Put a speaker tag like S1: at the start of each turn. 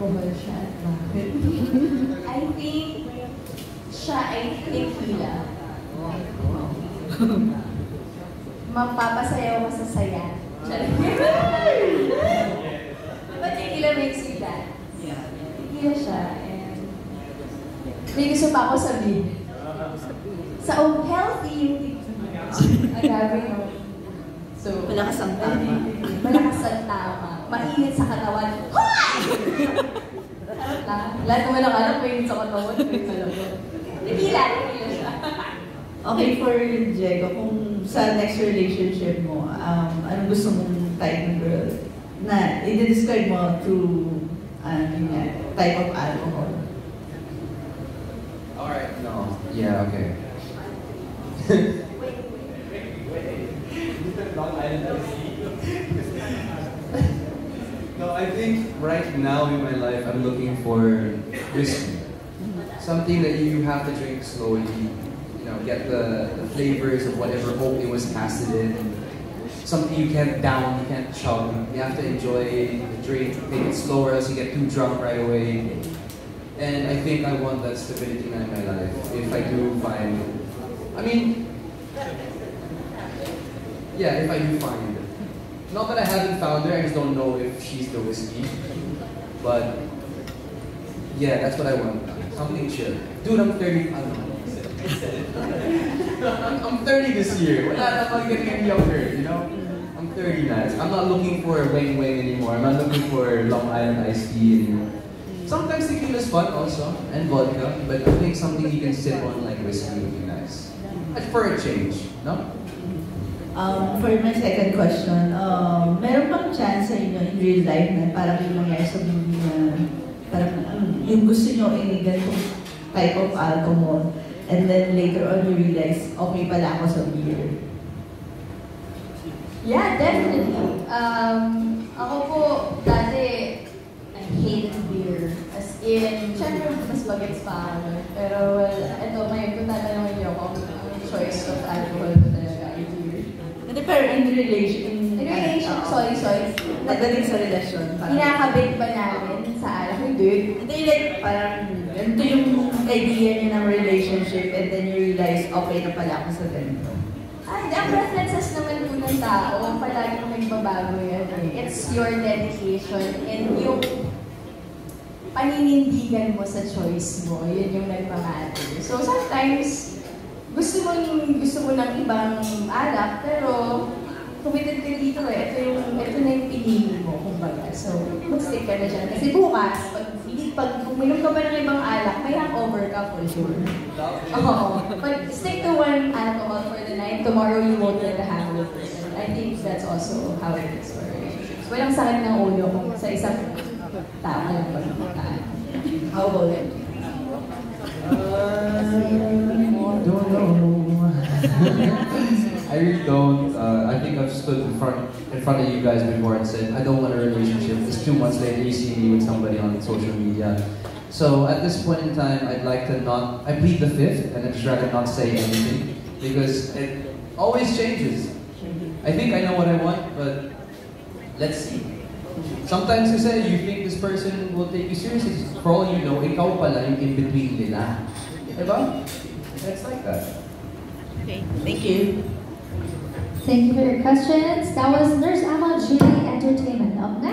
S1: alcohol siya at bakit?
S2: I think siya ay tequila. Mapapasayaw ka sa saya. But tequila makes you dance. Tequila siya. And may gusto pa ako sabihin. Sa healthy yung tequila. Agave no. So,
S3: malakas ang tama.
S2: Malakas ang tama. Mainit sa katawan. Hoy! Lahat naman ang alam, mainit sa katawan. Tequila siya.
S3: Okay, for Diego, kung sa next relationship mo, anong gusto mong type ng girl na i-describe mo through type of alcohol?
S4: Alright, no. Yeah, okay. No, I think right now in my life, I'm looking for whiskey. Something that you have to drink slowly. You know, get the flavors of whatever hope it was casted in. Something you can't down, you can't chug. You have to enjoy the drink, take it slower else you get too drunk right away. And I think I want that stability in my life. If I do find, I mean, yeah, if I do find it. Not that I haven't found her, I just don't know if she's the whiskey. But yeah, that's what I want. Something chill. Dude, I'm 30. I'm 30 this year. Wala na pag getting younger, you know? I'm 30 now. I'm not looking for wing wing anymore. I'm not looking for Long Island iced tea anymore. Sometimes tequila is fun also, and vodka, but I think something you can sip on like whiskey would be nice. For a change, no?
S3: For my second question, meron bang chance sa inyo in real life na parang yung mangyari sa movie na parang yung gusto nyo ay ganitong type of alcohol and then later on you realize, okay pala ako sa beer?
S2: Yeah, definitely. Ako po, dati, I hated beer. As in, syempre mas bagets pa ako. Pero, well, ito, may kung tatanungin niyo ako, ang choice of alcohol ko talaga ay beer.
S3: Hindi, pero in relation,
S2: sorry.
S3: Pagdating sa relasyon, parang
S2: Kinakabit ba namin sa alak? Hindi.
S3: hindi, like, parang ganito yung idea niya ng relationship and then you realize, okay na pala ako sa ganito.
S2: Ang preferences naman po ng tao, palagi nagbabago yan eh. It's your dedication and yung paninindigan mo sa choice mo, yun yung nagmamatter. So sometimes, gusto mo ng ibang alak, pero committed ka dito eh. Ito na yung pinili mo, kumbaga. So, mag-stick ka na dyan. Kasi bukas, pag uminom ka pa ng ibang alak, may hangover ka for sure. Oo. But stick to one alcohol for the night. Tomorrow you won't get a hangover. I think that's also how it is for relationships. Walang sakit ng ulo kung sa isang tao lang pagkakaan. How about it?
S4: Don't know. I really don't. I think I've stood in front of you guys before and said, I don't want a relationship. It's 2 months later, you see me with somebody on social media. So at this point in time, I'd like to I plead the fifth, and I'd just rather not say anything, because it always changes. I think I know what I want, but let's see. Sometimes you think this person will take you seriously. For all you know, ikaw pala yung in-between nila. Diba? It's like that.
S3: Okay, thank you.
S1: Thank you for your questions. That was Nurse Emma Julie Entertainment. Up next.